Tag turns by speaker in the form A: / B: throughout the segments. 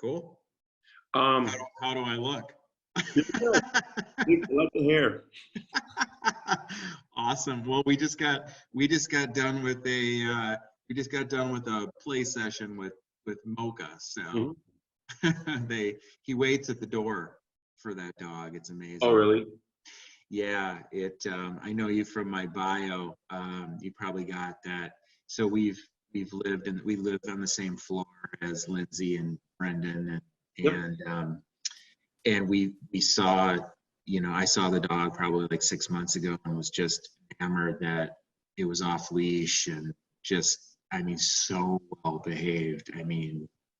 A: Cool.
B: Um,
A: How do I look?
B: love to hear.
A: Awesome. Well, we just got done with a play session with Mocha. So he waits at the door for that dog. It's amazing.
B: Oh, really?
A: Yeah, I know you from my bio. You probably got that. So we lived on the same floor as Lindsay and Brendan, and we saw, I saw the dog probably like 6 months ago and was just enamored that it was off leash and just, so well behaved.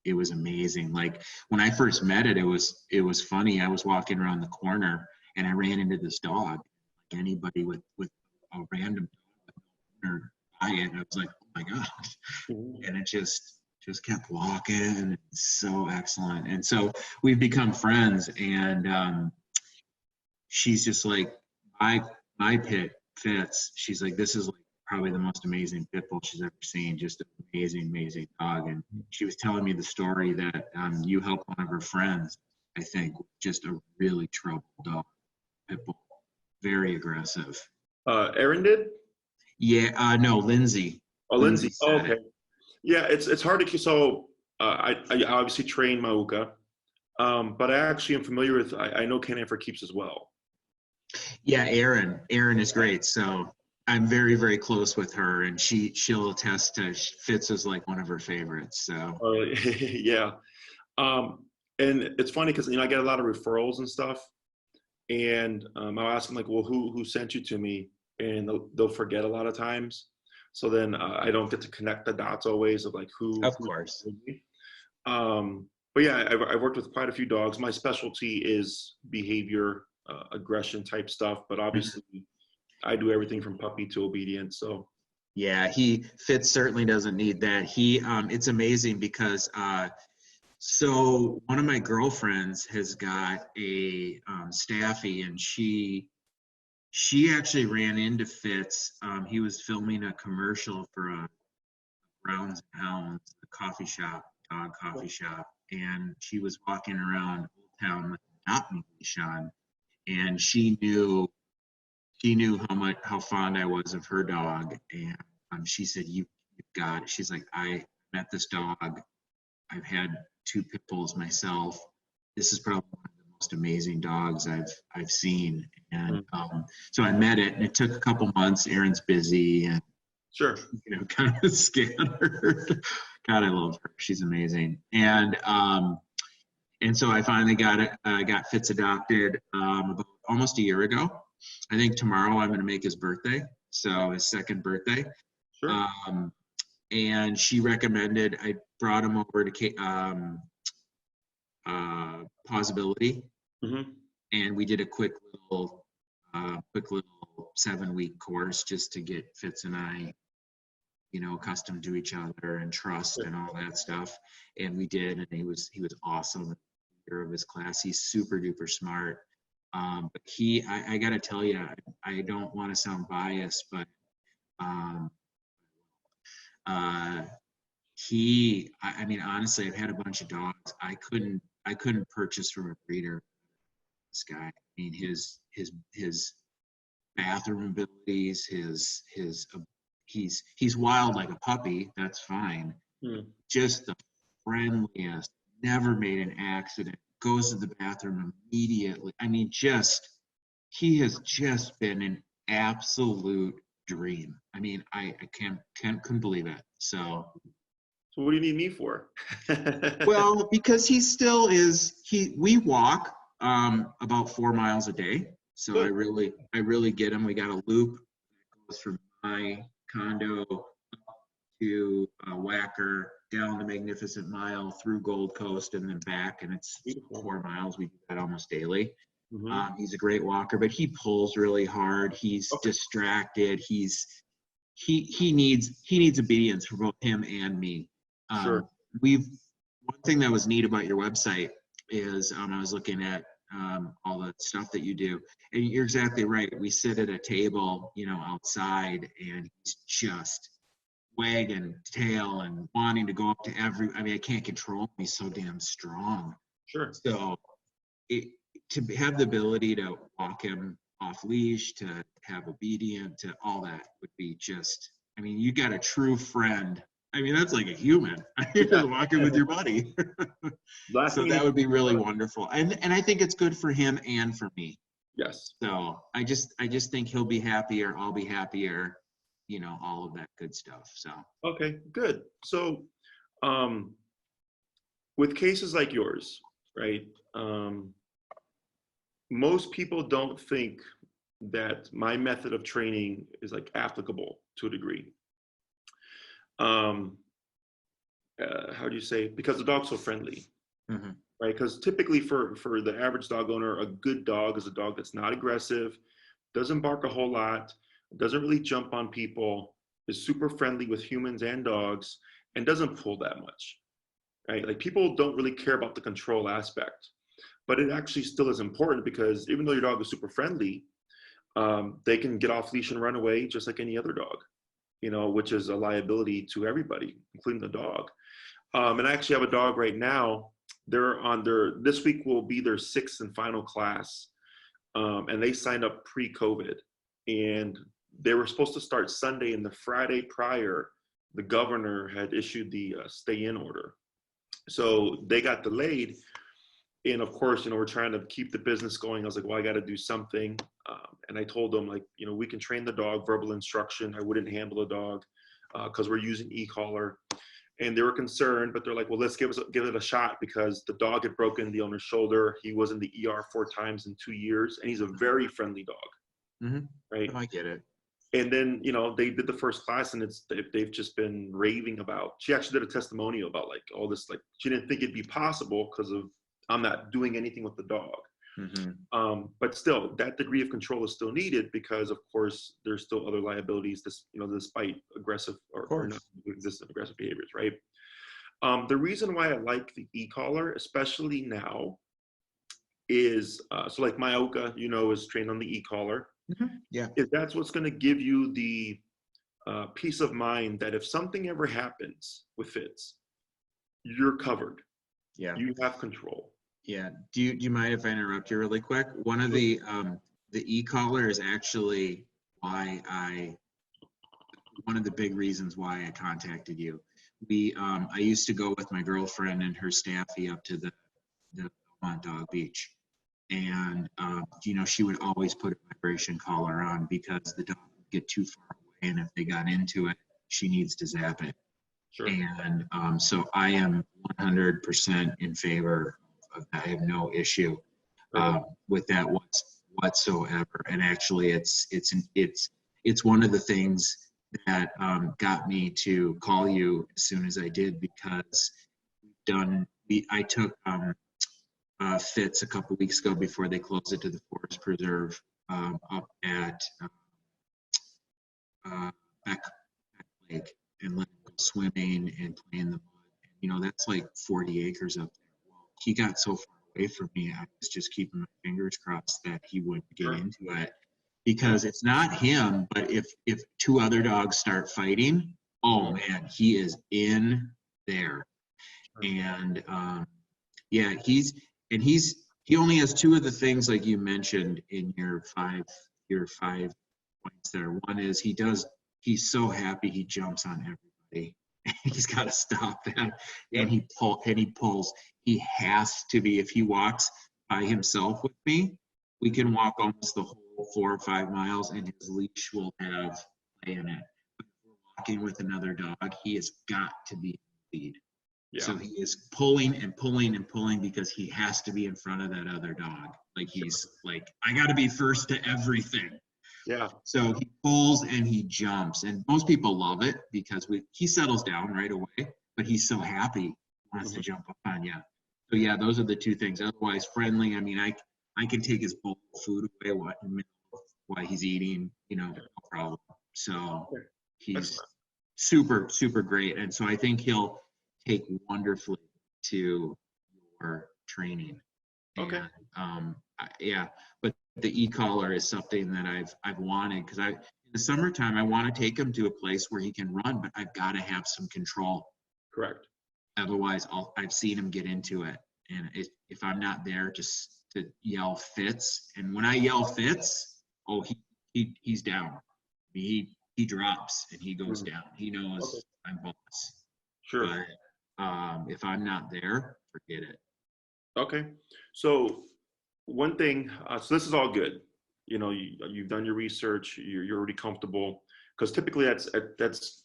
A: It was amazing. Like when I first met it, it was funny. I was walking around the corner and I ran into this dog. Like anybody with a random dog or by it, I was like, oh my gosh. And it just kept walking, and it's so excellent. And so we've become friends, and she's just like my pit Fitz. She's like, this is like probably the most amazing pit bull she's ever seen. Just an amazing dog. And she was telling me the story that you helped one of her friends, I think, with just a really troubled dog, pit bull, very aggressive.
B: Erin did?
A: Yeah, no, Lindsay.
B: Oh, Lindsay. Oh, okay. Yeah, it's hard to keep. So I obviously train Mauka, but I actually am familiar with. I know Canine for Keeps as well.
A: Yeah, Erin is great. So I'm very, very close with her, and she'll attest to Fitz is like one of her favorites. So
B: yeah, and it's funny because I get a lot of referrals and stuff, and I'll ask them like, well, who sent you to me, and they'll forget a lot of times. So then I don't get to connect the dots always of like who.
A: Of course.
B: But yeah, I've worked with quite a few dogs. My specialty is behavior, aggression type stuff, but obviously I do everything from puppy to obedience. So
A: yeah, Fitz certainly doesn't need that. It's amazing because so one of my girlfriends has got a Staffy, and she actually ran into Fitz. He was filming a commercial for a Browns and Hounds, a coffee shop, dog coffee shop, and she was walking around Old Town with an adopting leash on, and she knew how fond I was of her dog, and she said, "You've got it." She's like, "I met this dog. I've had 2 pit bulls myself. This is probably one of the most amazing dogs I've seen." And so I met it, and it took a couple months. Erin's busy, and
B: sure,
A: kind of scattered. God, I love her. She's amazing. And so I finally got Fitz adopted about almost a year ago. I think tomorrow I'm going to make his birthday, so his 2nd birthday.
B: Sure.
A: And she recommended I brought him over to Possibility, and we did a quick little 7-week course just to get Fitz and I, accustomed to each other and trust and all that stuff. And we did, and he was awesome. Of his class, he's super duper smart. But I got to tell you, I don't want to sound biased, but honestly, I've had a bunch of dogs. I couldn't purchase from a breeder. This guy, his bathroom abilities, he's wild like a puppy. That's fine. Just the friendliest. Never made an accident. Goes to the bathroom immediately. He has just been an absolute dream. I couldn't believe it. So
B: what do you need me for?
A: Well, because he still is. We walk about 4 miles a day. So good. I really get him. We got a loop that goes from my condo to Wacker, down the Magnificent Mile, through Gold Coast, and then back, and it's 4 miles. We do that almost daily. He's a great walker, but he pulls really hard. He's distracted. He needs obedience for both him and me.
B: Sure.
A: One thing that was neat about your website is I was looking at all the stuff that you do, and you're exactly right. We sit at a table, outside, and he's just wagging tail and wanting to go up to I mean, I can't control him. He's so damn strong.
B: Sure.
A: So to have the ability to walk him off leash, to have obedient, to all that would be just, I mean, you got a true friend. I mean, that's like a human. You're just walking with your buddy. So that would be really wonderful. And I think it's good for him and for me.
B: Yes.
A: So I just think he'll be happier. I'll be happier, you know, all of that good stuff. So.
B: Okay, good. So with cases like yours, right? Most people don't think that my method of training is like applicable to a degree. How do you say? Because the dog's so friendly,
A: Mm-hmm.
B: right? Because typically for the average dog owner, a good dog is a dog that's not aggressive, doesn't bark a whole lot, doesn't really jump on people, is super friendly with humans and dogs, and doesn't pull that much, right? Like people don't really care about the control aspect, but it actually still is important because even though your dog is super friendly, they can get off leash and run away just like any other dog, you know, which is a liability to everybody, including the dog. And I actually have a dog right now. They're on this week will be their 6th and final class. And they signed up pre-COVID. And they were supposed to start Sunday, and the Friday prior, the governor had issued the stay-in order. So they got delayed. And of course, you know, we're trying to keep the business going. I was like, well, I got to do something. And I told them, like, you know, we can train the dog, verbal instruction. I wouldn't handle a dog because we're using e-collar. And they were concerned, but they're like, well, let's give it a shot because the dog had broken the owner's shoulder. He was in the ER 4 times in 2 years, and he's a very friendly dog.
A: Mm-hmm.
B: Right.
A: Oh, I get it.
B: And then, you know, they did the first class, and they've just been raving about. She actually did a testimonial about like all this, like she didn't think it'd be possible because of I'm not doing anything with the dog.
A: Mm-hmm.
B: But still, that degree of control is still needed because, of course, there's still other liabilities. Despite aggressive or not existent aggressive behaviors, right? The reason why I like the e-collar, especially now, is so like Myoka, you know, is trained on the e-collar.
A: Mm-hmm. Yeah.
B: Is that's what's going to give you the peace of mind that if something ever happens with Fitz, you're covered.
A: Yeah.
B: You have control.
A: Yeah. Do you mind if I interrupt you really quick? One of the e-collar is actually one of the big reasons why I contacted you. I used to go with my girlfriend and her staffy up to the Belmont Dog Beach. And, you know, she would always put a vibration collar on because the dog would get too far away. And if they got into it, she needs to zap it.
B: Sure.
A: And so I am 100% in favor of that. I have no issue with that whatsoever. And actually, it's one of the things that got me to call you as soon as I did because I took Fitz a couple weeks ago before they closed it to the Forest Preserve up at Beck Lake and let him go swimming and play in the mud. You know, that's like 40 acres up there. Well, he got so far away from me, I was just keeping my fingers crossed that he wouldn't get into it. Because it's not him, but if 2 other dogs start fighting, oh man, he is in there. And yeah, he only has 2 of the things like you mentioned in your five points there. One is he's so happy he jumps on everybody. He's got to stop that, and he pulls. He has to be. If he walks by himself with me, we can walk almost the whole 4 or 5 miles, and his leash will have play in it. But if we're walking with another dog, he has got to be in the lead. Yeah. So he is pulling and pulling and pulling because he has to be in front of that other dog. Like he's like, I got to be first to everything.
B: Yeah.
A: So he pulls and he jumps, and most people love it because he settles down right away, but he's so happy he wants to jump up on you. So yeah, those are the 2 things. Otherwise, friendly. I mean, I can take his bowl of food away while he's eating, you know, no problem. So he's super, super great. And so I think he'll take wonderfully to your training. And,
B: okay.
A: Yeah, but the e-collar is something that I've wanted because in the summertime, I want to take him to a place where he can run, but I've got to have some control.
B: Correct.
A: Otherwise, I've seen him get into it. And if I'm not there just to yell Fitz, and when I yell Fitz, oh, he's down. He drops and he goes down. He knows
B: Okay.
A: I'm boss.
B: Sure.
A: But if I'm not there, forget it.
B: Okay. So one thing, so this is all good. You know, you've done your research. You're already comfortable, because typically that's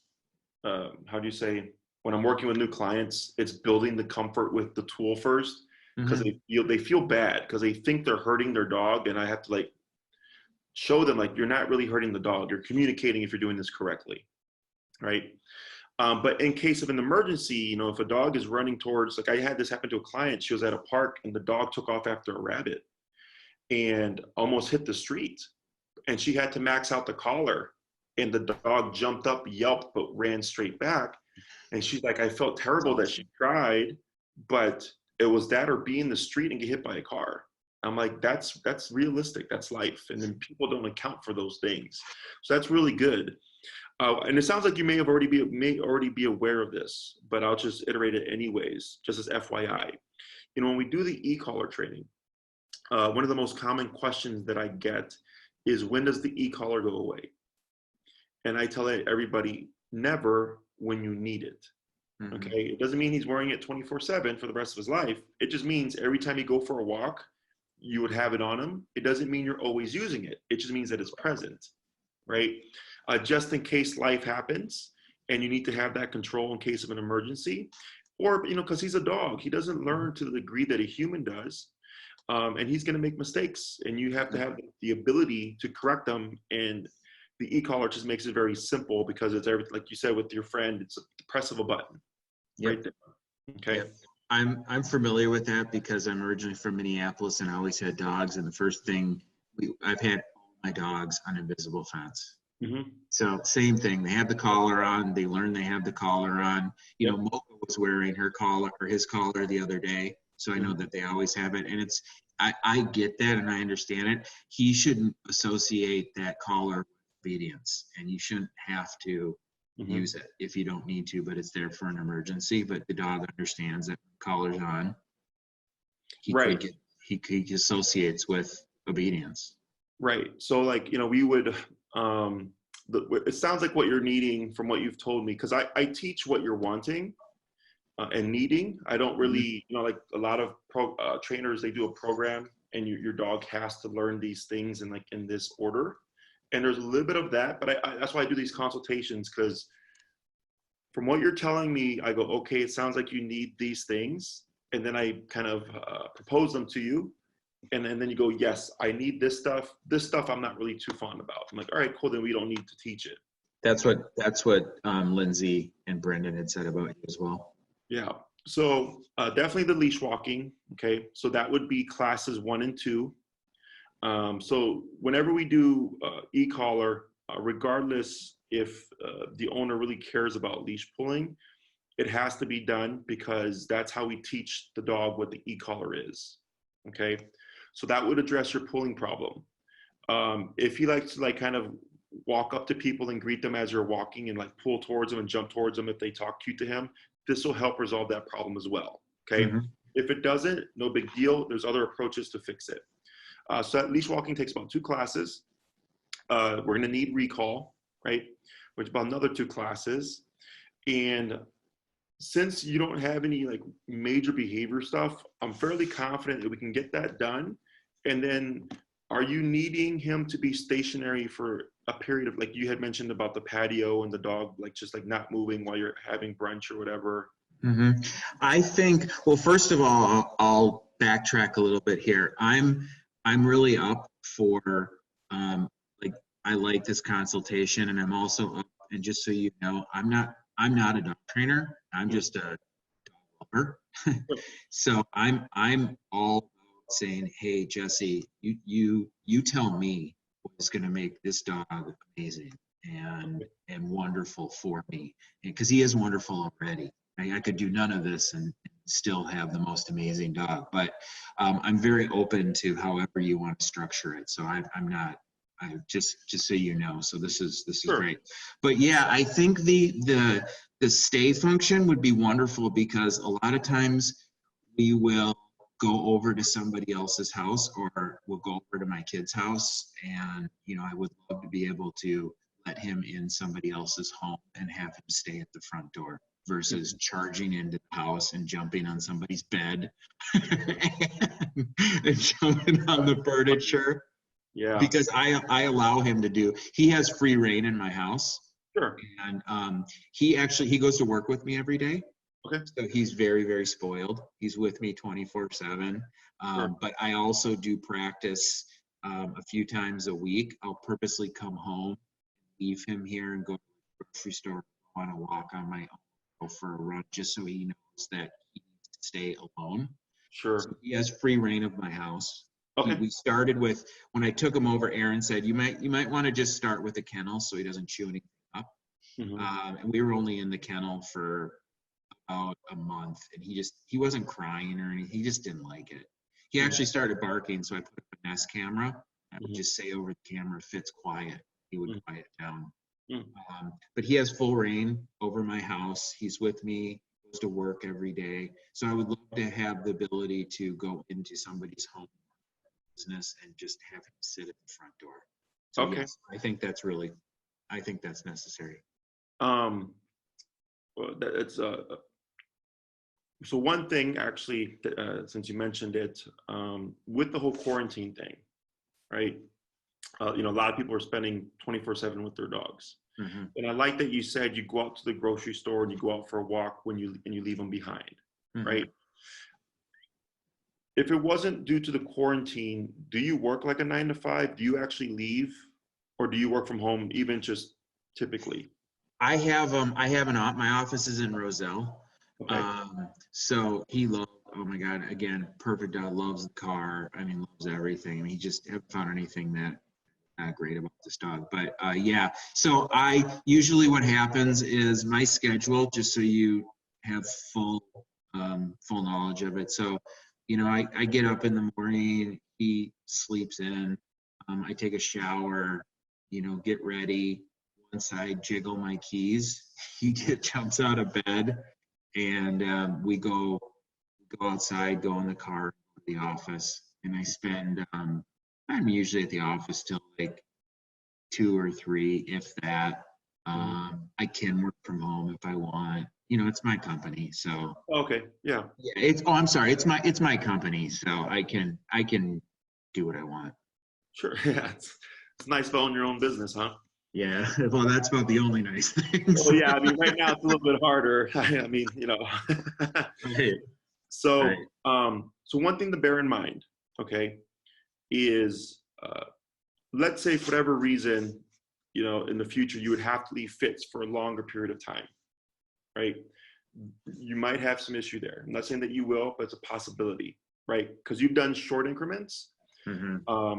B: how do you say, when I'm working with new clients, it's building the comfort with the tool first, because they feel bad because they think they're hurting their dog, and I have to like show them like, you're not really hurting the dog. You're communicating if you're doing this correctly, right? But in case of an emergency, you know, if a dog is running towards, like I had this happen to a client, she was at a park and the dog took off after a rabbit and almost hit the street, and she had to max out the collar, and the dog jumped up, yelped, but ran straight back. And she's like, I felt terrible that she tried, but it was that or be in the street and get hit by a car. I'm like, that's realistic. That's life. And then people don't account for those things. So that's really good. And it sounds like you may already be aware of this, but I'll just iterate it anyways, just as FYI. You know, when we do the e-collar training, one of the most common questions that I get is, when does the e-collar go away? And I tell everybody, never, when you need it. Okay, it doesn't mean he's wearing it 24/7 for the rest of his life. It just means every time you go for a walk, you would have it on him. It doesn't mean you're always using it. It just means that it's present, right? Just in case life happens and you need to have that control in case of an emergency, or, you know, because he's a dog, he doesn't learn to the degree that a human does, and he's going to make mistakes, and you have to have the ability to correct them. And the e-collar just makes it very simple, because it's everything, like you said with your friend, it's the press of a button. Right there. Okay.
A: Yep. I'm familiar with that because I'm originally from Minneapolis and I always had dogs. And the first thing I've had my dogs on invisible fence. So same thing. They have the collar on. They learn they have the collar on. You know, Mocha was wearing her collar or his collar the other day, so I know that they always have it. And I get that and I understand it. He shouldn't associate that collar with obedience, and you shouldn't have to use it if you don't need to, but it's there for an emergency. But the dog understands that collar's on. He associates with obedience.
B: Right. So like, you know, we would, it sounds like what you're needing from what you've told me, because I teach what you're wanting and needing. I don't really, you know, like a lot of trainers, they do a program and your dog has to learn these things in this order. And there's a little bit of that, but that's why I do these consultations, because from what you're telling me, I go, okay, it sounds like you need these things. And then I kind of propose them to you. And then you go, yes, I need this stuff. This stuff I'm not really too fond about. I'm like, all right, cool, then we don't need to teach it.
A: That's what Lindsay and Brendan had said about you as well. Yeah.
B: So definitely the leash walking. Okay. So that would be classes 1 and 2. So whenever we do e-collar, regardless if the owner really cares about leash pulling, it has to be done, because that's how we teach the dog what the e-collar is. Okay. So that would address your pulling problem. If he likes to like kind of walk up to people and greet them as you're walking and like pull towards them and jump towards them if they talk cute to him, this will help resolve that problem as well. Okay. If it doesn't, no big deal. There's other approaches to fix it. So that leash walking takes about 2 classes. We're going to need recall, right? Which is about another 2 classes. And since you don't have any like major behavior stuff, I'm fairly confident that we can get that done. And then, are you needing him to be stationary for a period of, like you had mentioned about the patio and the dog, like just like not moving while you're having brunch or whatever?
A: I think, well, first of all, I'll backtrack a little bit here. I'm really up for, like, I like this consultation, and I'm also up, and just so you know, I'm not a dog trainer. I'm just a dog lover. So I'm all about saying, hey, Jesse, you tell me what is going to make this dog amazing and wonderful for me, because he is wonderful already. I could do none of this and still have the most amazing dog, but I'm very open to however you want to structure it. So I'm just so you know. So this is
B: Sure.
A: great. But yeah, I think the stay function would be wonderful, because a lot of times we will go over to somebody else's house, or we'll go over to my kid's house, and I would love to be able to let him in somebody else's home and have him stay at the front door, versus charging into the house and jumping on somebody's bed and jumping on the furniture.
B: Yeah.
A: Because I allow him to do. He has free reign in my house.
B: Sure.
A: And he goes to work with me every day.
B: Okay.
A: So he's very, very spoiled. He's with me 24/7.
B: Sure.
A: But I also do practice a few times a week. I'll purposely come home, leave him here, and go to the grocery store on a walk on my own, go for a run, just so he knows that he needs to stay alone.
B: Sure.
A: So he has free reign of my house.
B: Okay.
A: We started with, when I took him over, Aaron said, you might want to just start with a kennel so he doesn't chew anything up. And we were only in the kennel for about a month, and he wasn't crying or anything. He just didn't like it. He actually started barking, so I put up a Nest camera. I would just say over the camera, "Fitz, quiet." He would quiet down. But he has full reign over my house. He's with me, goes to work every day. So I would love to have the ability to go into somebody's home business and just have him sit at the front door. So
B: Okay.
A: yes, I think that's necessary.
B: Well, it's so one thing actually, since you mentioned it, with the whole quarantine thing, right? A lot of people are spending 24/7 with their dogs, and I like that you said you go out to the grocery store and you go out for a walk when you leave them behind, right? If it wasn't due to the quarantine, do you work like a 9 to 5? Do you actually leave, or do you work from home, even just typically?
A: I have my office is in Roselle.
B: Okay.
A: So he loves, oh my God, again, perfect dog, loves the car. I mean, loves everything. I mean, he just haven't found anything that great about this dog. But yeah, so usually what happens is my schedule, just so you have full knowledge of it. So, I get up in the morning, he sleeps in, I take a shower, get ready. Once I jiggle my keys, he jumps out of bed, and we go outside, go in the car, go to the office, and I spend. I'm usually at the office till like 2 or 3, if that. I can work from home if I want. It's my company, so.
B: Okay. Yeah.
A: Yeah. I'm sorry. It's my company, so I can do what I want.
B: Sure. Yeah. It's nice to own your own business, huh?
A: Yeah, well, that's about the only nice thing.
B: Well, yeah, I mean, right now it's a little bit harder. I mean,
A: Right.
B: So,
A: Right.
B: So one thing to bear in mind, okay, is let's say for whatever reason, in the future you would have to leave Fitz for a longer period of time, right? You might have some issue there. I'm not saying that you will, but it's a possibility, right? Because you've done short increments.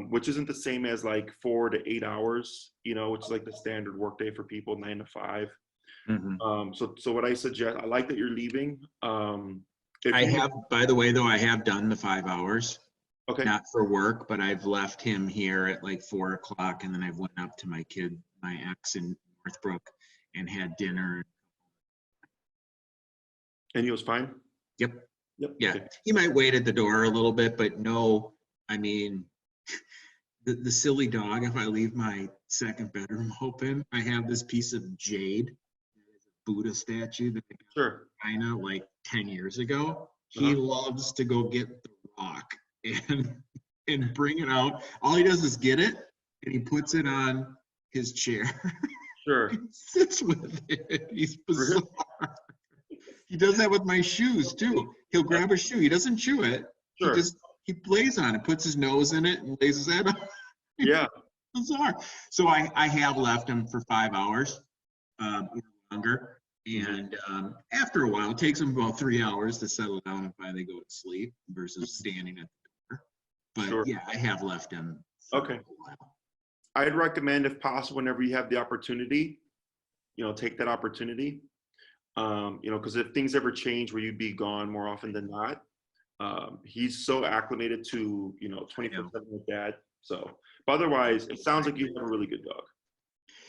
B: Which isn't the same as like 4 to 8 hours, which is like the standard workday for people, 9 to 5. So what I suggest, I like that you're leaving.
A: By the way, though, I have done the 5 hours.
B: Okay.
A: Not for work, but I've left him here at like 4 o'clock, and then I went up to my ex in Northbrook, and had dinner.
B: And he was fine?
A: Yep. Yeah.
B: Okay.
A: He might wait at the door a little bit, but no, I mean, the silly dog, if I leave my second bedroom open, I have this piece of jade, Buddha statue that I got
B: Sure.
A: in China like 10 years ago. He loves to go get the rock and bring it out. All he does is get it, and he puts it on his chair.
B: Sure.
A: He sits with it. He's bizarre. He does that with my shoes too. He'll grab a shoe. He doesn't chew it.
B: Sure.
A: He plays on it, puts his nose in it, and lays his head on it.
B: Yeah.
A: Bizarre. So I have left him for 5 hours or longer. And after a while, it takes him about 3 hours to settle down and finally go to sleep versus standing at the door. But
B: Sure.
A: yeah, I have left him for a while.
B: I'd recommend, if possible, whenever you have the opportunity, take that opportunity. Because if things ever change where you'd be gone more often than not, he's so acclimated to 24/7 with dad. So, but otherwise, it sounds like you have a really good dog.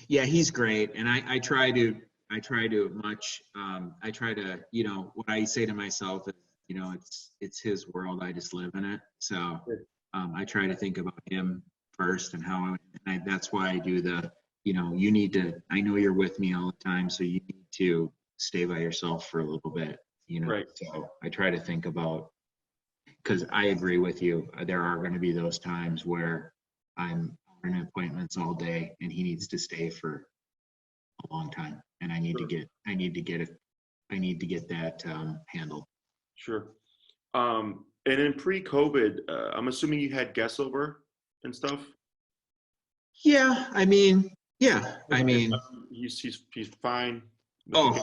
A: Yeah, he's great, and I try to much. I try to, what I say to myself is, it's his world. I just live in it. So I try to think about him first and how. That's why I do the. You need to. I know you're with me all the time, so you need to stay by yourself for a little bit.
B: Right.
A: So I try to think about, because I agree with you. There are going to be those times where I'm in appointments all day and he needs to stay for a long time, and I need to get that handled.
B: Sure. And in pre-COVID, I'm assuming you had guests over and stuff.
A: Yeah,
B: He's fine.
A: Oh,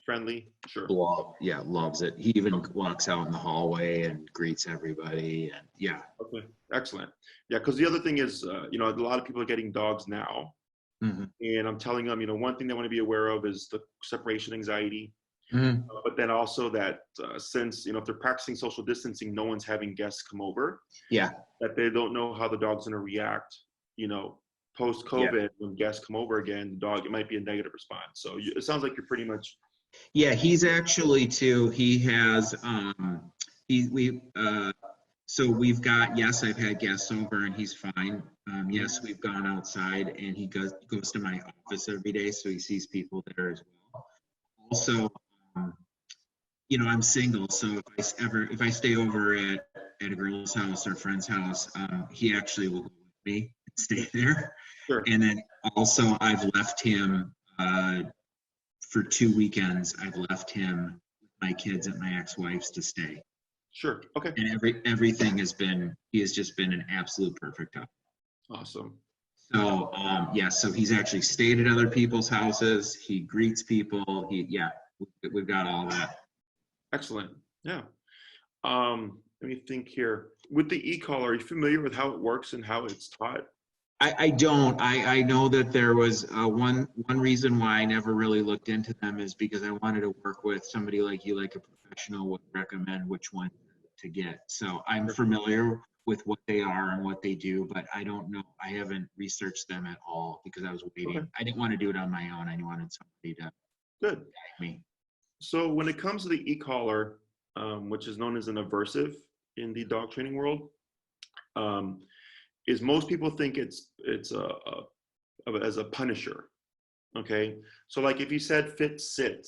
B: friendly. Sure.
A: Loves it. He even walks out in the hallway and greets everybody, and yeah.
B: Okay, excellent. Yeah, because the other thing is, a lot of people are getting dogs now, and I'm telling them, one thing they want to be aware of is the separation anxiety, but then also that since if they're practicing social distancing, no one's having guests come over.
A: Yeah.
B: That they don't know how the dog's going to react. Post-COVID, when guests come over again, the dog, it might be a negative response. So it sounds like you're pretty much.
A: Yeah, he's actually too. He has. So we've got. Yes, I've had guests over, and he's fine. Yes, we've gone outside, and he goes to my office every day, so he sees people there as well. Also, I'm single, so if I stay over at a girl's house or a friend's house, he actually will go with me and stay there.
B: Sure.
A: And then also I've left him for 2 weekends. I've left him with my kids at my ex-wife's to stay.
B: Sure. Okay.
A: And everything he has just been an absolute perfect dog.
B: Awesome.
A: So so he's actually stayed at other people's houses. He greets people. We've got all that.
B: Excellent. Yeah. Let me think here. With the e-collar, are you familiar with how it works and how it's taught?
A: I don't. I know that there was one reason why I never really looked into them is because I wanted to work with somebody like you, like a professional would recommend which one to get. So I'm familiar with what they are and what they do, but I don't know. I haven't researched them at all because I was waiting. Okay. I didn't want to do it on my own. I wanted somebody to guide me.
B: So when it comes to the e-collar, which is known as an aversive in the dog training world, is most people think it's as a punisher. Okay, so like if you said Fitz sit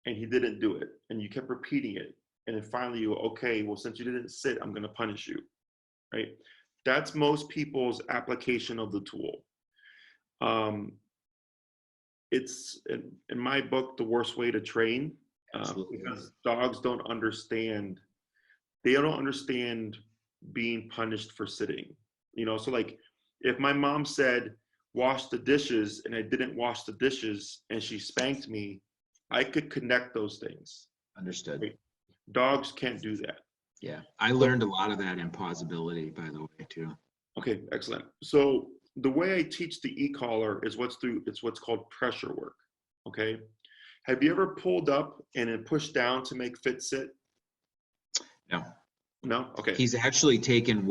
B: and he didn't do it, and you kept repeating it, and then finally you okay, well since you didn't sit, I'm gonna punish you, right? That's most people's application of the tool. It's in my book the worst way to train. Because dogs don't understand. They don't understand being punished for sitting. So like if my mom said, wash the dishes, and I didn't wash the dishes and she spanked me, I could connect those things.
A: Understood.
B: Right? Dogs can't do that.
A: Yeah. I learned a lot of that in Pausability, by the way, too.
B: Okay, excellent. So the way I teach the e-collar is it's what's called pressure work. Okay. Have you ever pulled up and then pushed down to make Fitz sit?
A: No.
B: No? Okay.
A: He's actually taken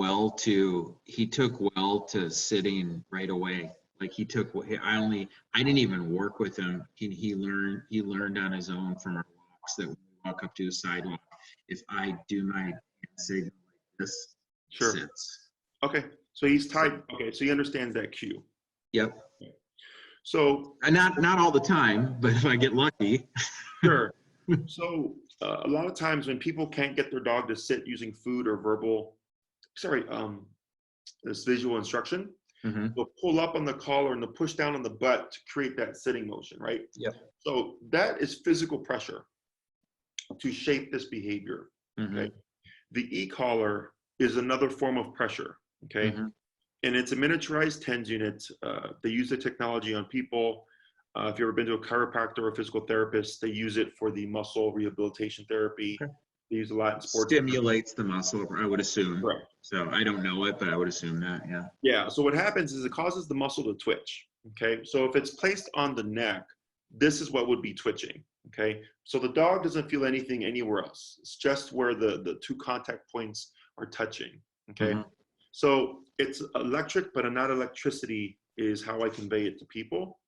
A: he took well to sitting right away. Like I didn't even work with him. He learned on his own from our walks that when we walk up to a sidewalk, if I do my signal like this,
B: sure.
A: Sits.
B: Okay. So he's tied. Okay. So he understands that cue.
A: Yep.
B: So
A: not all the time, but if I get lucky.
B: Sure. So a lot of times when people can't get their dog to sit using food or this visual instruction, they'll pull up on the collar and they'll push down on the butt to create that sitting motion, right?
A: Yep.
B: So that is physical pressure to shape this behavior. Okay. The e-collar is another form of pressure. Okay. And it's a miniaturized TENS unit. They use the technology on people. If you've ever been to a chiropractor or a physical therapist, they use it for the muscle rehabilitation therapy. Okay. They use a lot in sports.
A: Stimulates the muscle, I would assume.
B: Correct.
A: So I don't know it, but I would assume that, yeah.
B: Yeah, so what happens is it causes the muscle to twitch, okay? So if it's placed on the neck, this is what would be twitching, okay? So the dog doesn't feel anything anywhere else. It's just where the two contact points are touching, okay? So it's electric, but not electricity is how I convey it to people.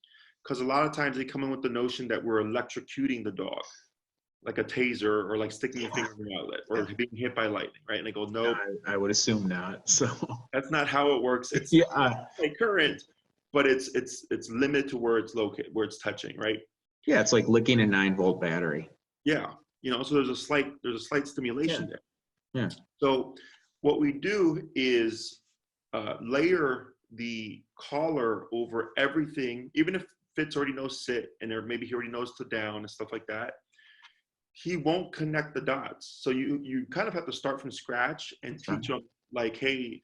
B: Because a lot of times they come in with the notion that we're electrocuting the dog, like a taser or like sticking your finger in the outlet or being hit by lightning, right? And I go, no,
A: I would assume not. So
B: that's not how it works. It's
A: yeah,
B: a current, but it's limited to where it's located, where it's touching, right?
A: yeah, it's like licking a 9-volt battery.
B: Yeah, you know, so there's a slight stimulation there.
A: Yeah.
B: So what we do is layer the collar over everything, even if Fitz already knows sit and maybe he already knows to down and stuff like that. He won't connect the dots. So you kind of have to start from scratch and teach him like, hey,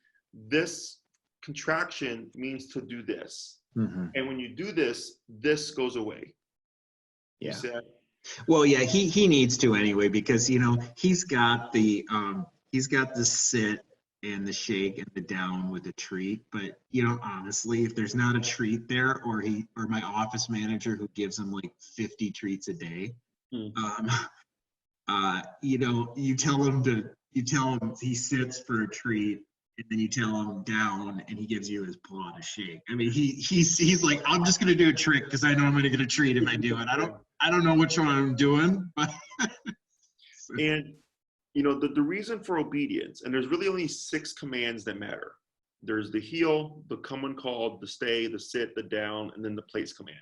B: this contraction means to do this.
A: Mm-hmm.
B: And when you do this, this goes away.
A: Yeah.
B: Well,
A: yeah, he needs to anyway, because you know he's got the sit and the shake and the down with a treat. But you know, honestly, if there's not a treat there, or my office manager who gives him like 50 treats a day, you know, you tell him he sits for a treat, and then you tell him down, and he gives you his paw to shake. I mean, he's like, I'm just gonna do a trick because I know I'm gonna get a treat if I do it. I don't know which one I'm doing, but.
B: And you know, the reason for obedience, and there's really only 6 commands that matter. There's the heel, the come when called, the stay, the sit, the down, and then the place command.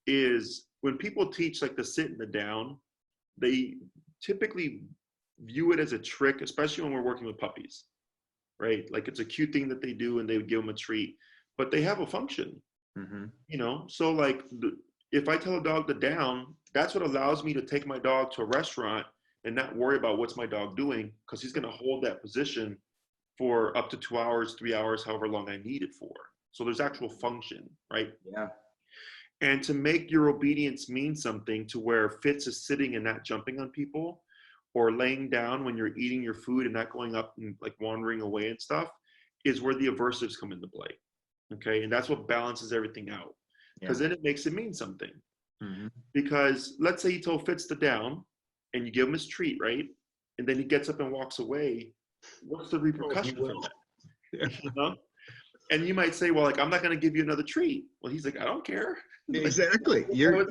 B: Is when people teach like the sit and the down, they typically view it as a trick, especially when we're working with puppies, right? Like it's a cute thing that they do and they would give them a treat, but they have a function, you know? So like if I tell a dog to down, that's what allows me to take my dog to a restaurant and not worry about what's my dog doing, because he's going to hold that position for up to 2 hours, 3 hours, however long I need it for. So there's actual function, right?
A: Yeah.
B: And to make your obedience mean something to where Fitz is sitting and not jumping on people, or laying down when you're eating your food and not going up and like wandering away and stuff, is where the aversives come into play. Okay. And that's what balances everything out, because then it makes it mean something. Because let's say you told Fitz to down and you give him his treat, right? And then he gets up and walks away. What's the repercussion from that?
A: Yeah.
B: You know? And you might say, well, like, I'm not going to give you another treat. Well, he's like, I don't care.
A: Exactly. You're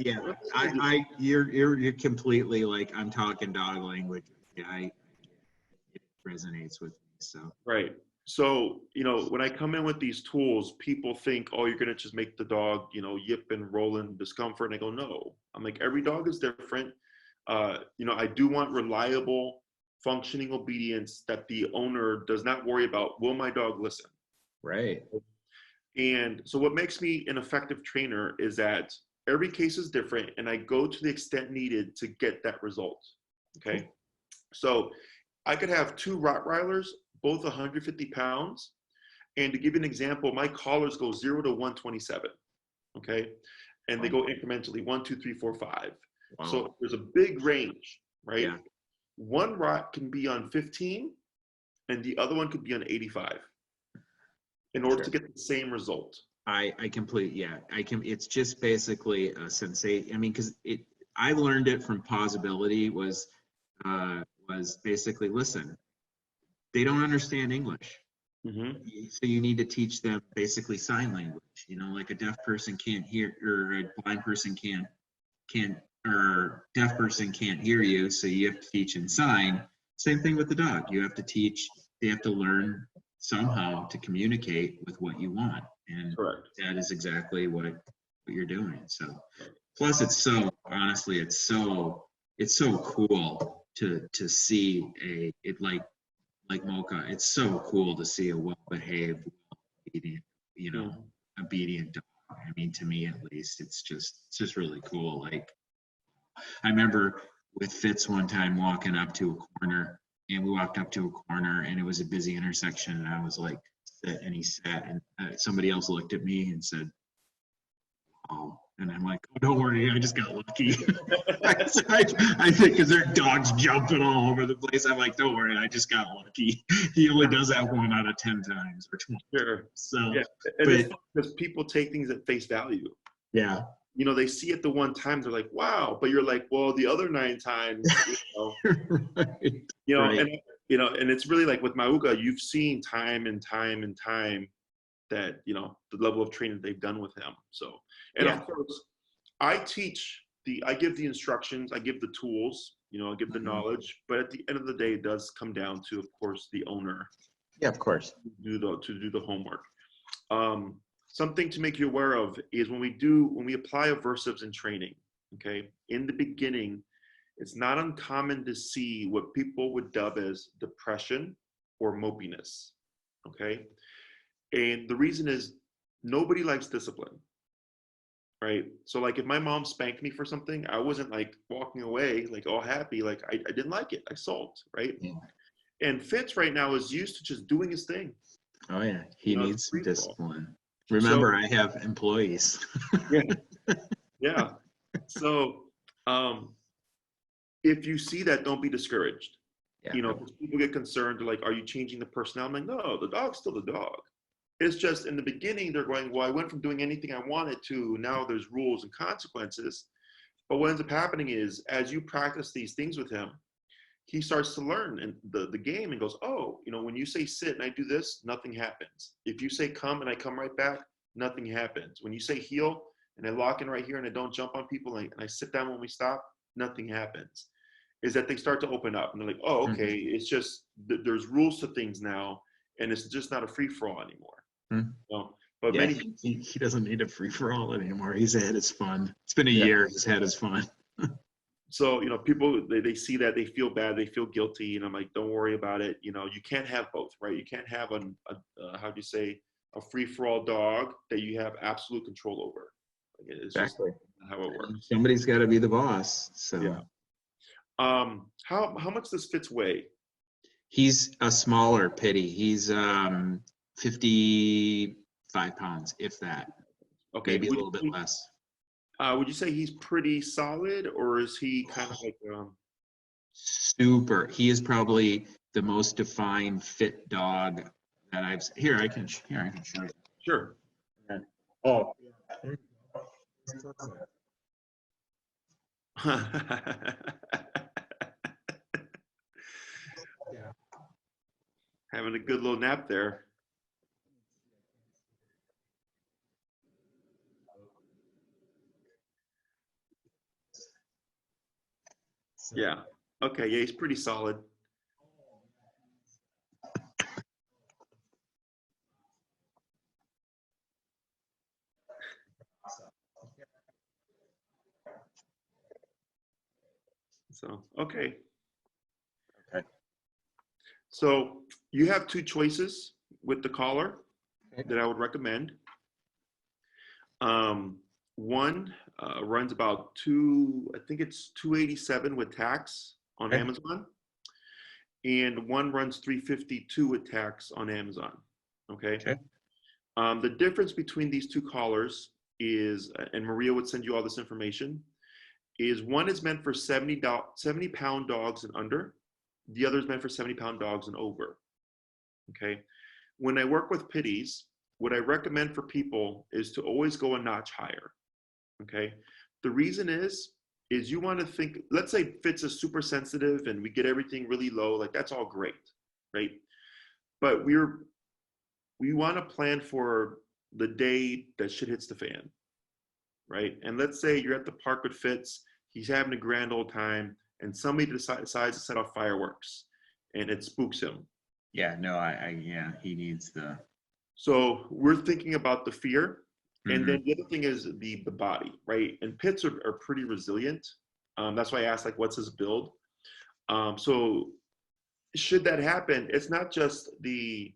A: completely like, I'm talking dog language. Yeah, it resonates with me. So
B: right. So, you know, when I come in with these tools, people think, oh, you're going to just make the dog, you know, yip and roll in discomfort. And I go, no. I'm like, every dog is different. You know, I do want reliable, functioning obedience that the owner does not worry about. Will my dog listen?
A: Right.
B: And so what makes me an effective trainer is that every case is different, and I go to the extent needed to get that result. Okay. So I could have 2 Rottweilers, both 150 pounds. And to give you an example, my collars go 0 to 127. Okay. And they go incrementally 1, 2, 3, 4, 5. Wow. So there's a big range, right? Yeah. One Rott can be on 15 and the other one could be on 85 in order to get the same result.
A: I can, it's just basically a sensation. I mean, because I learned it from Possibility was basically, listen, they don't understand English. So you need to teach them basically sign language. You know, like a deaf person can't hear, or a blind person can't, or deaf person can't hear you. So you have to teach in sign. Same thing with the dog. You have to teach, they have to learn somehow to communicate with what you want. And that is exactly what you're doing. So plus it's so, honestly, it's so cool to see like Mocha, it's so cool to see a well-behaved, obedient, you know, obedient dog. I mean, to me at least, it's just really cool. Like, I remember with Fitz one time walking up to a corner, and we walked up to a corner, and it was a busy intersection, and I was like, sit, and he sat, and somebody else looked at me and said, oh, and I'm like, oh, don't worry, I just got lucky. I think because there are dogs jumping all over the place. I'm like, don't worry, I just got lucky. He only does that 1 out of 10 times or 20.
B: Sure.
A: So,
B: yeah, and because people take things at face value.
A: Yeah.
B: You know, they see it the one time, they're like, wow, but you're like, well, the other 9 times, you know,
A: right.
B: you know,
A: right.
B: and you know, and it's really like with Mauga, you've seen time and time and time that, you know, the level of training they've done with him. So, and
A: Yeah.
B: of course, I give the instructions, I give the tools, you know, I give the knowledge, but at the end of the day, it does come down to, of course, the owner.
A: Yeah, of course.
B: To do the homework. Something to make you aware of is when we apply aversives in training, okay, in the beginning, it's not uncommon to see what people would dub as depression or mopiness, okay? And the reason is nobody likes discipline, right? So like if my mom spanked me for something, I wasn't like walking away like all happy, like I didn't like it, I sulked, right?
A: Yeah.
B: And Fitz right now is used to just doing his thing.
A: Oh yeah, he
B: You know,
A: needs some
B: free for all.
A: discipline. Remember,
B: So,
A: I have employees.
B: yeah, yeah. So, if you see that, don't be discouraged.
A: Yeah.
B: You know, 'cause people get concerned, like, are you changing the personality? I'm like, no, the dog's still the dog. It's just in the beginning, they're going, well, I went from doing anything I wanted to now there's rules and consequences. But what ends up happening is as you practice these things with him, he starts to learn in the game and goes, oh, you know, when you say sit and I do this, nothing happens. If you say come and I come right back, nothing happens. When you say heel and I lock in right here and I don't jump on people and I sit down when we stop, nothing happens. Is that they start to open up and they're like, oh, okay, it's just there's rules to things now and it's just not a free for all anymore. So, but
A: yeah,
B: many
A: he doesn't need a free for all anymore. He's had his fun. It's been a year. He's had his fun.
B: So, you know, people, they see that, they feel bad, they feel guilty, and I'm like, don't worry about it. You know, you can't have both, right? You can't have how do you say, a free-for-all dog that you have absolute control over. Like, it's
A: Exactly.
B: just how it works.
A: Somebody's got to be the boss. So
B: Yeah. How much does Fitz weigh?
A: he's a smaller Pittie. He's 55 pounds, if that.
B: Okay.
A: Maybe a little bit less.
B: Would you say he's pretty solid, or is he kind of like
A: Super. He is probably the most defined fit dog that I've. Here I can show you.
B: Sure.
A: Oh.
B: Having a good little nap there. Yeah. Okay. Yeah, he's pretty solid. So, okay.
A: Okay.
B: So you have two choices with the collar that I would recommend. One runs about I think it's $287 with tax on Amazon, and one runs $352 with tax on Amazon. Okay. The difference between these two collars is, and Maria would send you all this information, is one is meant for 70-pound dogs and under. The other is meant for 70-pound dogs and over. Okay. When I work with Pitties, what I recommend for people is to always go a notch higher. Okay. The reason is you want to think, let's say Fitz is super sensitive and we get everything really low, like that's all great, right? But we want to plan for the day that shit hits the fan, right? And let's say you're at the park with Fitz, he's having a grand old time, and somebody decides to set off fireworks, and it spooks him.
A: Yeah, no, yeah, he needs the.
B: So we're thinking about the fear, and then the other thing is the body, right? And pits are pretty resilient. That's why I asked, like, what's his build? So should that happen, it's not just the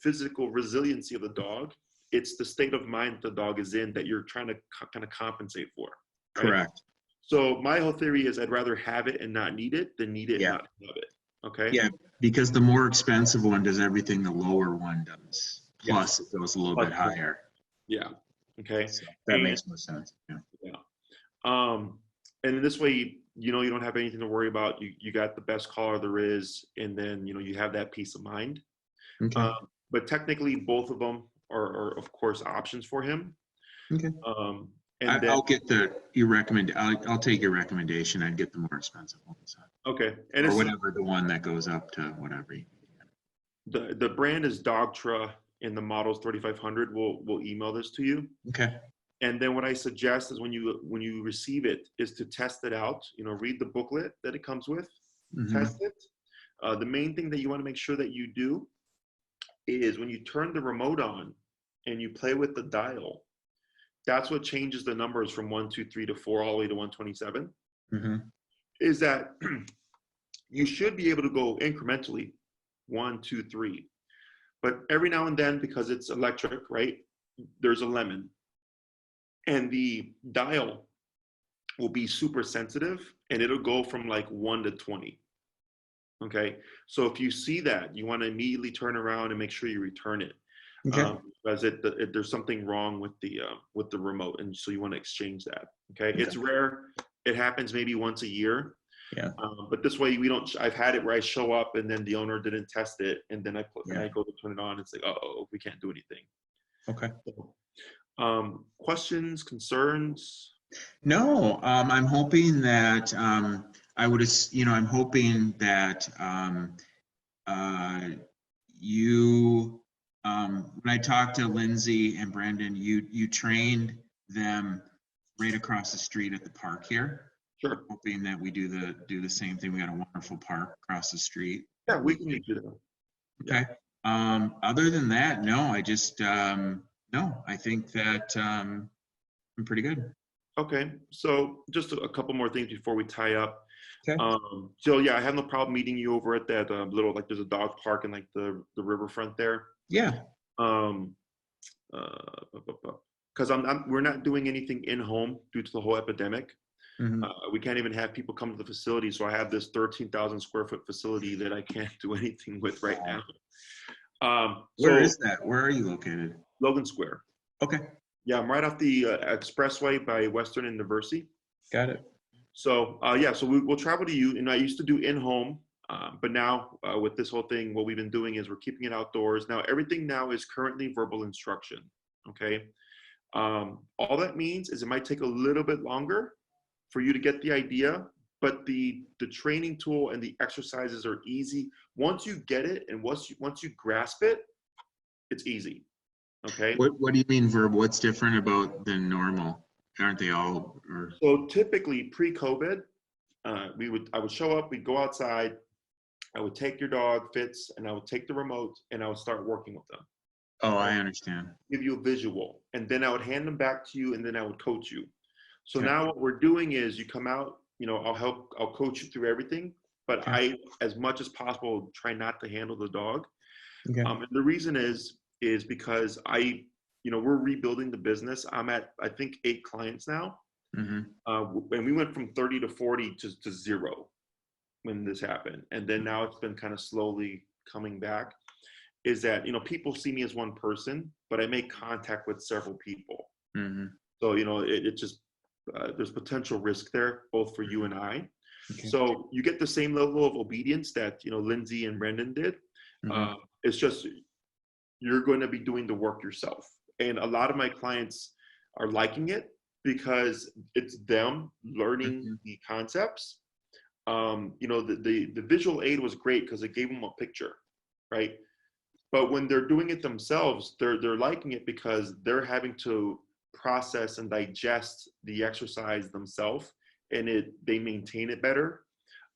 B: physical resiliency of the dog, it's the state of mind the dog is in that you're trying to kind of compensate for. Right?
A: Correct.
B: So my whole theory is I'd rather have it and not need it than need it and not have it. Okay.
A: Yeah, because the more expensive one does everything the lower one does. Plus, it goes a little bit higher.
B: Yeah. Okay.
A: So that makes more sense. Yeah.
B: Yeah. And this way, you know, you don't have anything to worry about. You got the best collar there is, and then, you know, you have that peace of mind.
A: Okay.
B: But technically, both of them are of course options for him.
A: Okay.
B: And then
A: I'll get I'll take your recommendation. I'd get the more expensive one. So.
B: okay, and
A: Or
B: it's
A: whatever, the one that goes up to whatever.
B: the brand is Dogtra, and the model's 3500. We'll email this to you.
A: Okay.
B: And then what I suggest is when you receive it is to test it out. You know, read the booklet that it comes with, test it. The main thing that you want to make sure that you do is when you turn the remote on and you play with the dial, that's what changes the numbers from 1, 2, 3 to 4 all the way to 127. Is that you should be able to go incrementally 1, 2, 3, but every now and then, because it's electric, right? There's a lemon. And the dial will be super sensitive and it'll go from like 1 to 20. Okay. So if you see that, you want to immediately turn around and make sure you return it.
A: Okay.
B: Because there's something wrong with the remote. And so you want to exchange that. Okay. It's rare. It happens maybe once a year.
A: Yeah.
B: But this way I've had it where I show up and then the owner didn't test it. And then I go to turn it on. It's like, oh, we can't do anything.
A: Okay.
B: So, questions, concerns?
A: No, I'm hoping that I'm hoping that you when I talked to Lindsay and Brendan, you trained them right across the street at the park here.
B: Sure.
A: Hoping that we do the same thing. We got a wonderful park across the street.
B: Yeah, we can do that.
A: Okay. Other than that, no, I just no, I think that I'm pretty good.
B: Okay, so just a couple more things before we tie up.
A: Okay.
B: So yeah, I have no problem meeting you over at that little, like, there's a dog park in like the riverfront there.
A: Yeah.
B: Because we're not doing anything in home due to the whole epidemic. We can't even have people come to the facility, so I have this 13,000 square foot facility that I can't do anything with right now.
A: Where is that? Where are you located?
B: Logan Square.
A: Okay.
B: Yeah, I'm right off the expressway by Western and University.
A: Got it.
B: So yeah, so we'll travel to you. And I used to do in-home, but now with this whole thing, what we've been doing is we're keeping it outdoors. Now everything now is currently verbal instruction. Okay. All that means is it might take a little bit longer for you to get the idea, but the training tool and the exercises are easy. Once you get it and once you grasp it, it's easy. Okay.
A: What do you mean verbal? What's different about than normal? Aren't they all? Or...
B: So typically pre-COVID, I would show up, we'd go outside, I would take your dog, Fitz, and I would take the remote and I would start working with them.
A: Oh, I understand.
B: Give you a visual, and then I would hand them back to you, and then I would coach you. So now what we're doing is you come out, I'll coach you through everything, but I, as much as possible, try not to handle the dog.
A: Okay.
B: And the reason is because we're rebuilding the business. I'm at, I think, 8 clients now. And we went from 30 to 40 to 0 when this happened. And then now it's been kind of slowly coming back. Is that, people see me as one person, but I make contact with several people. So, it just, there's potential risk there, both for you and I. Okay. So you get the same level of obedience that, Lindsay and Brendan did. It's just, you're going to be doing the work yourself. And a lot of my clients are liking it because it's them learning the concepts. The visual aid was great because it gave them a picture, right? But when they're doing it themselves, they're liking it because they're having to process and digest the exercise themselves, and they maintain it better,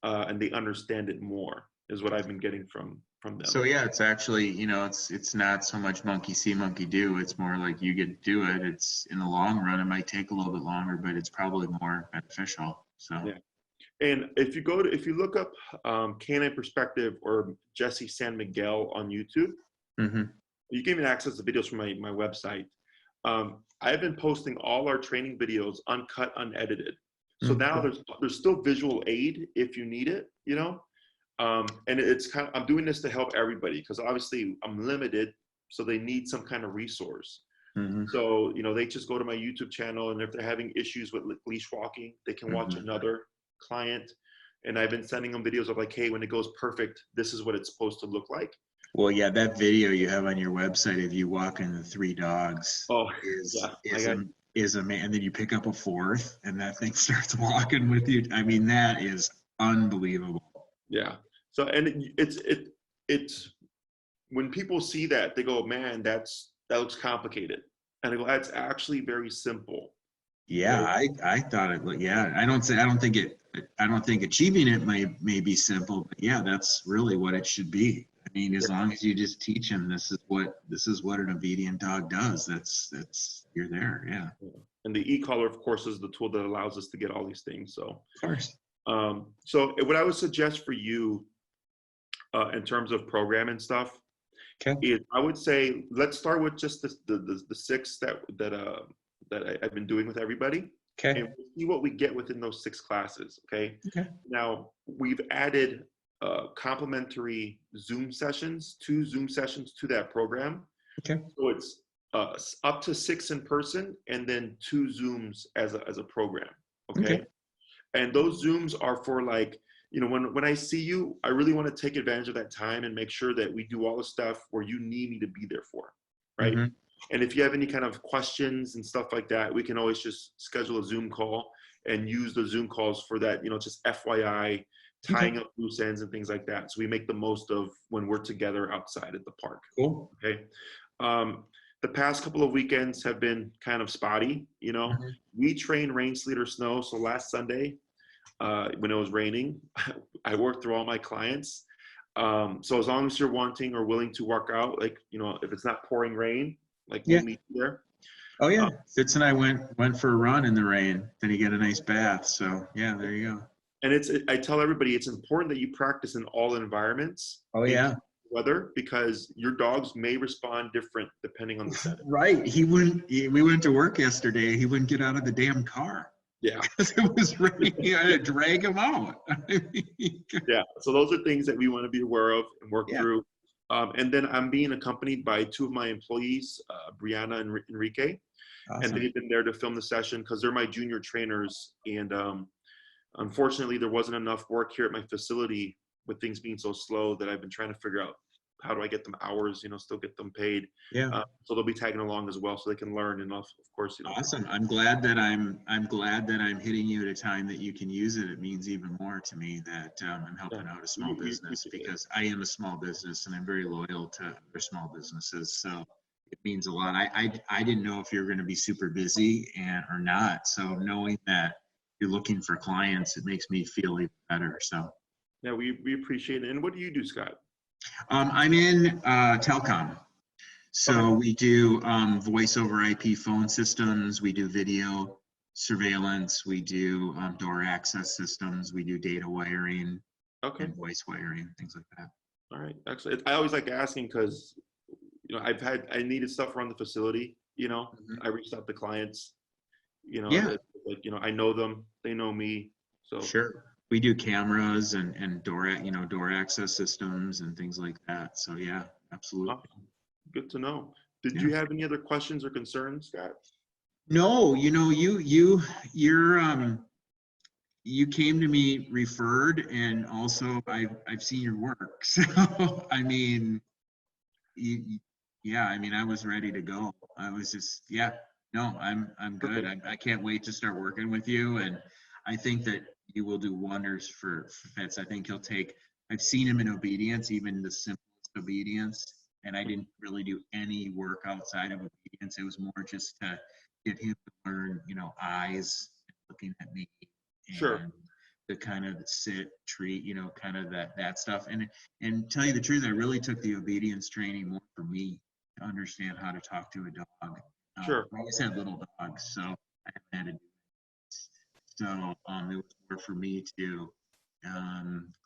B: and they understand it more, is what I've been getting from them.
A: So yeah, it's actually, it's not so much monkey see, monkey do. It's more like you get to do it. It's in the long run, it might take a little bit longer, but it's probably more beneficial. So
B: yeah. And if you look up Canine Perspective or Jesse San Miguel on YouTube, you can even access the videos from my website. I've been posting all our training videos uncut, unedited. So now there's still visual aid if you need it, and it's kind of, I'm doing this to help everybody because obviously I'm limited, so they need some kind of resource. So, they just go to my YouTube channel, and if they're having issues with leash walking, they can watch another client. And I've been sending them videos of like, hey, when it goes perfect, this is what it's supposed to look like.
A: Well, yeah, that video you have on your website of you walking the 3 dogs is amazing. And then you pick up a fourth and that thing starts walking with you. I mean, that is unbelievable.
B: Yeah. So, and it's when people see that, they go, man, that looks complicated. And I go, that's actually very simple.
A: Yeah,
B: Okay?
A: I thought it, yeah, I don't think achieving it may be simple, but yeah, that's really what it should be. I mean, as long as you just teach them, this is what an obedient dog does. That's you're there. Yeah.
B: Yeah. And the e-collar, of course, is the tool that allows us to get all these things. So,
A: Of course.
B: So what I would suggest for you, in terms of programming stuff,
A: Okay.
B: is I would say let's start with just the six that I've been doing with everybody,
A: Okay.
B: and we'll see what we get within those 6 classes. Okay.
A: Okay.
B: Now we've added complimentary Zoom sessions, 2 Zoom sessions to that program.
A: Okay.
B: So it's up to 6 in person, and then 2 Zooms as a program. Okay. And those Zooms are for, like, you know, when I see you, I really want to take advantage of that time and make sure that we do all the stuff where you need me to be there for, right?
A: Mm-hmm.
B: And if you have any kind of questions and stuff like that, we can always just schedule a Zoom call and use the Zoom calls for that, you know, just FYI, tying up loose ends and things like that. So we make the most of when we're together outside at the park.
A: Cool.
B: Okay. The past couple of weekends have been kind of spotty, you know.
A: Mm-hmm.
B: We train rain, sleet, or snow. So last Sunday, when it was raining, I worked through all my clients. So as long as you're wanting or willing to work out, like, you know, if it's not pouring rain, like, we'll meet you there.
A: Oh yeah. Fitz and I went for a run in the rain. Then you get a nice bath. So yeah, there you go.
B: And I tell everybody, it's important that you practice in all environments.
A: Oh yeah.
B: Weather, because your dogs may respond different depending on the setting.
A: Right. We went to work yesterday. He wouldn't get out of the damn car.
B: Yeah.
A: Because it was raining. I had to drag him out.
B: Yeah. So those are things that we want to be aware of and work through. And then I'm being accompanied by 2 of my employees, Brianna and Enrique.
A: Awesome.
B: And they've been there to film the session because they're my junior trainers. And unfortunately, there wasn't enough work here at my facility with things being so slow that I've been trying to figure out how do I get them hours, you know, still get them paid.
A: Yeah.
B: So they'll be tagging along as well, so they can learn. And of course, you know.
A: Awesome. I'm glad that I'm hitting you at a time that you can use it. It means even more to me that I'm helping out a small business, because I am a small business and I'm very loyal to other small businesses. So it means a lot. I didn't know if you were going to be super busy or not. So knowing that you're looking for clients, it makes me feel even better. So
B: yeah, we appreciate it. And what do you do, Scott?
A: I'm in telecom. So we do voice over IP phone systems. We do video surveillance. We do door access systems. We do data wiring and voice wiring, things like that.
B: All right, excellent. I always like asking because, you know, I needed stuff around the facility. You know, I reached out to clients. You know, like, you know, I know them, they know me. So
A: sure. We do cameras and door access systems and things like that. So yeah, absolutely.
B: Awesome. Good to know. Did you have any other questions or concerns, Scott?
A: No, you know, you came to me referred, and also I've seen your work. So I mean, yeah, I mean, I was ready to go. I was just, no, I'm good. I can't wait to start working with you, and I think that you will do wonders for Fitz. I think I've seen him in obedience, even the simplest obedience, and I didn't really do any work outside of obedience. It was more just to get him to learn, you know, eyes, looking at me, and the kind of sit, treat, you know, kind of that stuff. And tell you the truth, I really took the obedience training more for me to understand how to talk to a dog. I always had little dogs, so I had to do it. So it was more for me to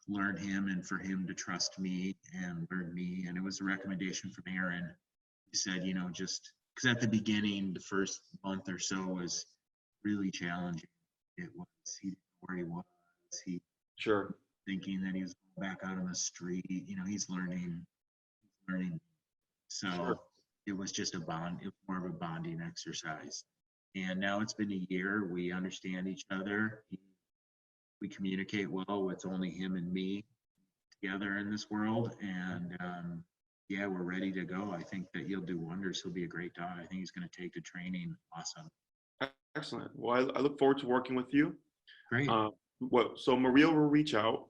A: learn him and for him to trust me and learn me. And it was a recommendation from Aaron. He said, you know, just because at the beginning, the first month or so was really challenging. It was, he didn't know where he was. He thinking that he was going back out on the street. You know, he's learning. So it was just it was more of a bonding exercise. And now it's been a year. We understand each other. We communicate well. It's only him and me together in this world. And yeah, we're ready to go. I think that he'll do wonders. He'll be a great dog. I think he's going to take the training awesome.
B: Excellent. Well, I look forward to working with you.
A: Great.
B: So Maria will reach out.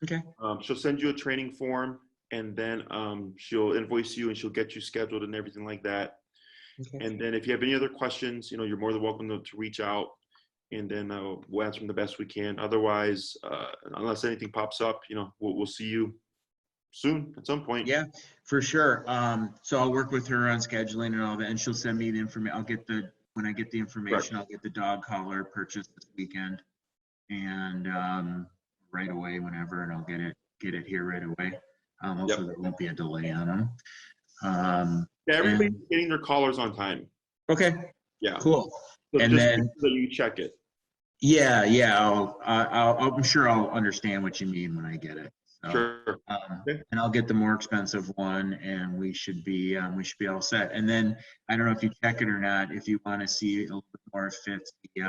A: Okay.
B: She'll send you a training form, and then she'll invoice you, and she'll get you scheduled and everything like that.
A: Okay.
B: And then if you have any other questions, you're more than welcome to reach out, and then we'll answer them the best we can. Otherwise, unless anything pops up, we'll see you soon at some point.
A: Yeah, for sure. So I'll work with her on scheduling and all that, and she'll send me the information. When I get the information, I'll get the dog collar purchased this weekend, and right away whenever, and I'll get it here right away. Hopefully there won't be a delay on them.
B: Yeah, everybody's getting their collars on time.
A: Okay.
B: Yeah.
A: Cool.
B: So
A: and
B: just
A: then
B: make sure that you check it.
A: Yeah. I'm sure I'll understand what you mean when I get it. So,
B: Sure.
A: And I'll get the more expensive one, and we should be all set. And then I don't know if you check it or not. If you want to see a little bit more of Fitz, he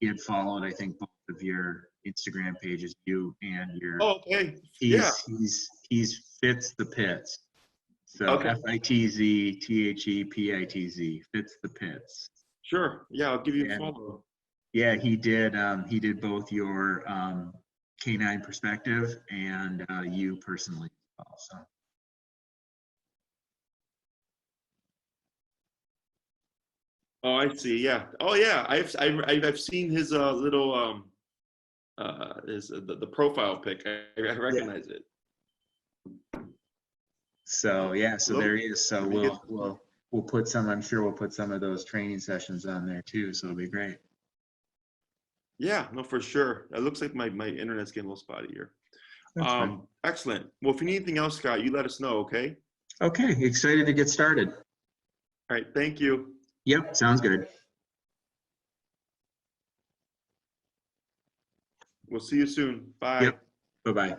A: had followed, I think, both of your Instagram pages, you and your.
B: Oh, okay.
A: He's Fitz the Pitts. So
B: Okay.
A: FITZTHEPITZ, Fitz the Pitts.
B: Sure. Yeah, I'll give you a follow.
A: Yeah, he did both your Canine Perspective and you personally also.
B: Oh, I see. Yeah. Oh, yeah. I've seen his little the profile pic. I recognize it.
A: So yeah, so there he is. So we'll put some. I'm sure we'll put some of those training sessions on there too. So it'll be great.
B: Yeah, no, for sure. It looks like my internet's getting a little spotty here. Excellent. Well, if you need anything else, Scott, you let us know, okay?
A: Okay, excited to get started.
B: All right, thank you.
A: Yep, sounds good.
B: We'll see you soon. Bye.
A: Yep. Bye-bye.